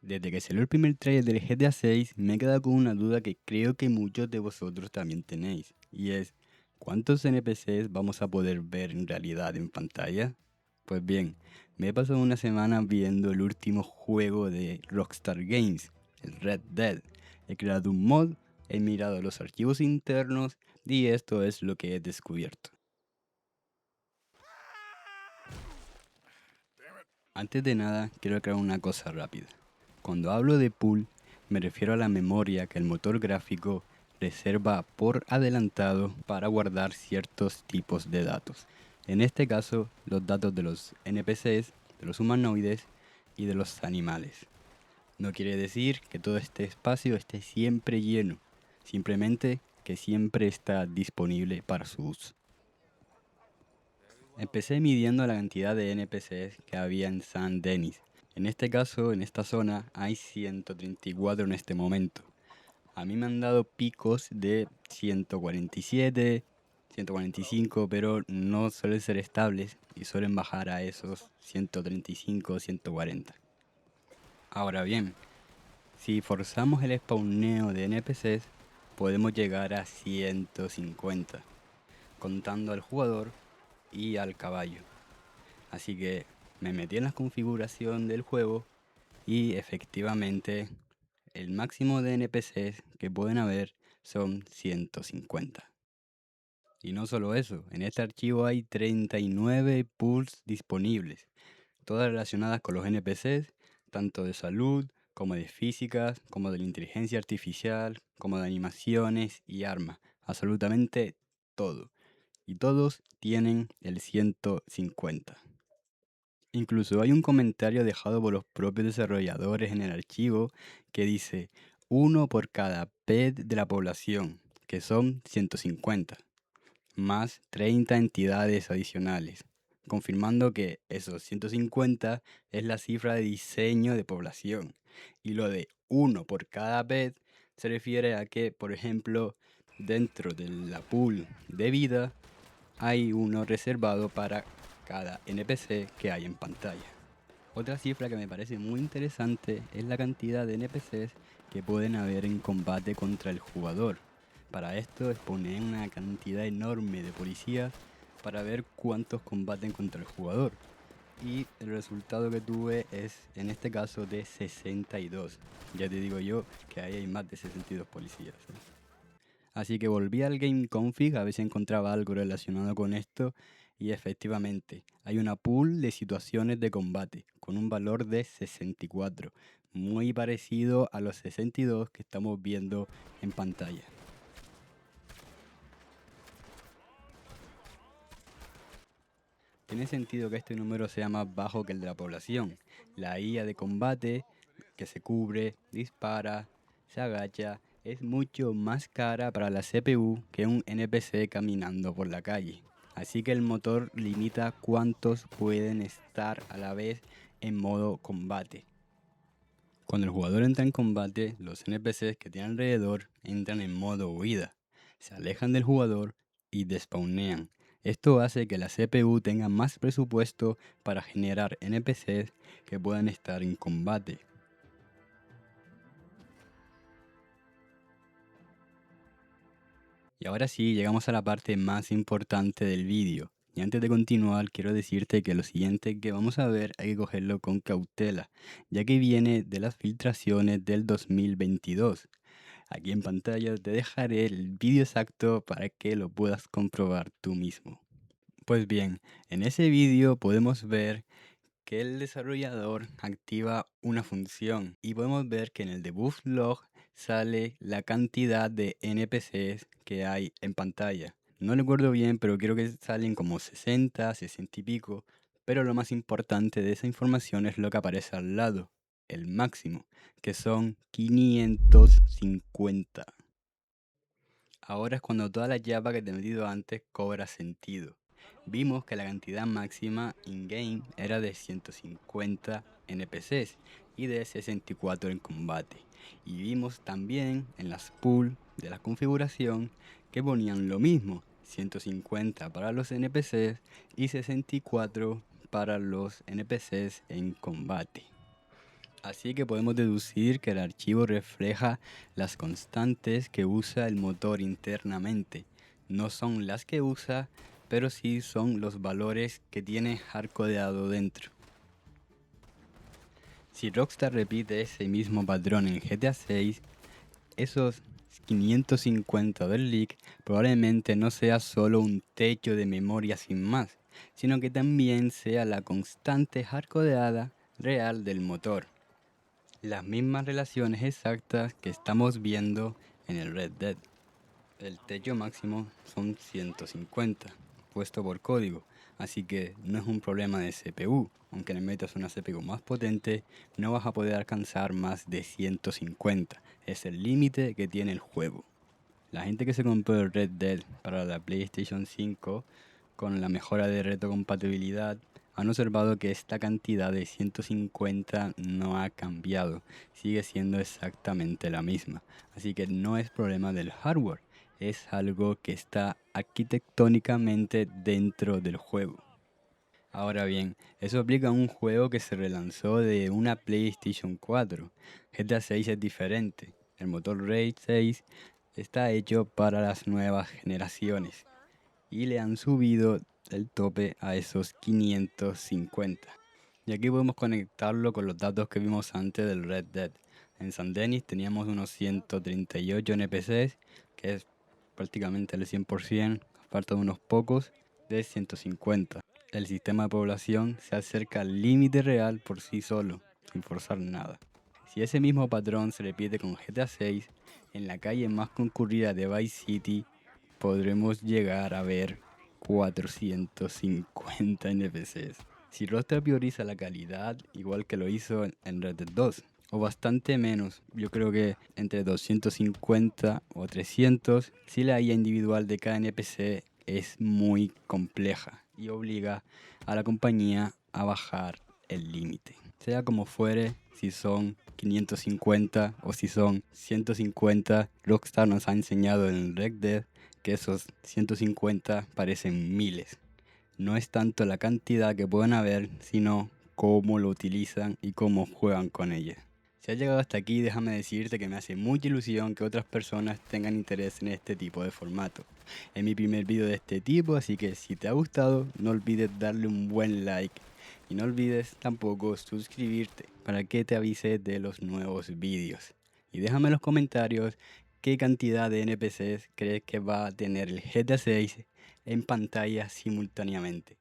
Desde que salió el primer trailer del GTA 6, me he quedado con una duda que creo que muchos de vosotros también tenéis, y es, ¿cuántos NPCs vamos a poder ver en realidad en pantalla? Pues bien, me he pasado una semana viendo el último juego de Rockstar Games, el Red Dead. He creado un mod, he mirado los archivos internos y esto es lo que he descubierto. Antes de nada, quiero aclarar una cosa rápida. Cuando hablo de pool, me refiero a la memoria que el motor gráfico reserva por adelantado para guardar ciertos tipos de datos. En este caso, los datos de los NPCs, de los humanoides y de los animales. No quiere decir que todo este espacio esté siempre lleno, simplemente que siempre está disponible para su uso. Empecé midiendo la cantidad de NPCs que había en San Denis. En este caso, en esta zona, hay 134 en este momento. A mí me han dado picos de 147, 145, pero no suelen ser estables y suelen bajar a esos 135, 140. Ahora bien, si forzamos el spawneo de NPCs, podemos llegar a 150, contando al jugador y al caballo. Así que me metí en la configuración del juego y efectivamente el máximo de NPCs que pueden haber son 150. Y no solo eso, en este archivo hay 39 pools disponibles, todas relacionadas con los NPCs, tanto de salud como de físicas, como de la inteligencia artificial, como de animaciones y armas, absolutamente todo. Y todos tienen el 150. Incluso hay un comentario dejado por los propios desarrolladores en el archivo que dice uno por cada pet de la población, que son 150, más 30 entidades adicionales, confirmando que esos 150 es la cifra de diseño de población. Y lo de uno por cada pet se refiere a que, por ejemplo, dentro de la pool de vida hay uno reservado para cada NPC que hay en pantalla. Otra cifra que me parece muy interesante es la cantidad de NPCs que pueden haber en combate contra el jugador. Para esto exponen una cantidad enorme de policías para ver cuántos combaten contra el jugador. Y el resultado que tuve es, en este caso, de 62. Ya te digo yo que ahí hay más de 62 policías. Así que volví al Game Config a ver si encontraba algo relacionado con esto y efectivamente hay una pool de situaciones de combate con un valor de 64, muy parecido a los 62 que estamos viendo en pantalla. Tiene sentido que este número sea más bajo que el de la población. La IA de combate que se cubre, dispara, se agacha, es mucho más cara para la CPU que un NPC caminando por la calle. Así que el motor limita cuántos pueden estar a la vez en modo combate. Cuando el jugador entra en combate, los NPCs que tiene alrededor entran en modo huida, se alejan del jugador y despawnean. Esto hace que la CPU tenga más presupuesto para generar NPCs que puedan estar en combate. Y ahora sí, llegamos a la parte más importante del vídeo. Y antes de continuar, quiero decirte que lo siguiente que vamos a ver hay que cogerlo con cautela, ya que viene de las filtraciones del 2022. Aquí en pantalla te dejaré el vídeo exacto para que lo puedas comprobar tú mismo. Pues bien, en ese vídeo podemos ver que el desarrollador activa una función y podemos ver que en el debug log sale la cantidad de NPCs que hay en pantalla. No recuerdo bien, pero creo que salen como 60, 60 y pico, pero lo más importante de esa información es lo que aparece al lado, el máximo, que son 550. Ahora es cuando toda la llapa que te he metido antes cobra sentido. Vimos que la cantidad máxima in-game era de 150 NPCs y de 64 en combate. Y vimos también en las pools de la configuración que ponían lo mismo, 150 para los NPCs y 64 para los NPCs en combate. Así que podemos deducir que el archivo refleja las constantes que usa el motor internamente. No son las que usa, pero sí son los valores que tiene hardcodeado dentro. Si Rockstar repite ese mismo patrón en GTA 6, esos 550 del leak probablemente no sea solo un techo de memoria sin más, sino que también sea la constante hardcodeada real del motor. Las mismas relaciones exactas que estamos viendo en el Red Dead. El techo máximo son 150, puesto por código, así que no es un problema de CPU. Aunque le metas una CPU más potente, no vas a poder alcanzar más de 150. Es el límite que tiene el juego. La gente que se compró el Red Dead para la PlayStation 5 con la mejora de retrocompatibilidad han observado que esta cantidad de 150 no ha cambiado, sigue siendo exactamente la misma. Así que no es problema del hardware, es algo que está arquitectónicamente dentro del juego. Ahora bien, eso aplica a un juego que se relanzó de una PlayStation 4. GTA 6 es diferente. El motor RAID 6 está hecho para las nuevas generaciones y le han subido el tope a esos 550. Y aquí podemos conectarlo con los datos que vimos antes del Red Dead. En San Denis teníamos unos 138 NPCs, que es prácticamente el 100%, faltan unos pocos de 150. El sistema de población se acerca al límite real por sí solo, sin forzar nada. Si ese mismo patrón se repite con GTA 6, en la calle más concurrida de Vice City podremos llegar a ver 450 NPCs. Si Rockstar prioriza la calidad, igual que lo hizo en Red Dead 2, o bastante menos, yo creo que entre 250 o 300, si la IA individual de cada NPC es muy compleja y obliga a la compañía a bajar el límite. Sea como fuere, si son 550 o si son 150, Rockstar nos ha enseñado en Red Dead que esos 150 parecen miles. No es tanto la cantidad que pueden haber, sino cómo lo utilizan y cómo juegan con ella. Si has llegado hasta aquí, déjame decirte que me hace mucha ilusión que otras personas tengan interés en este tipo de formato. Es mi primer video de este tipo, así que si te ha gustado, no olvides darle un buen like. Y no olvides tampoco suscribirte para que te avise de los nuevos vídeos. Y déjame en los comentarios qué cantidad de NPCs crees que va a tener el GTA 6 en pantalla simultáneamente.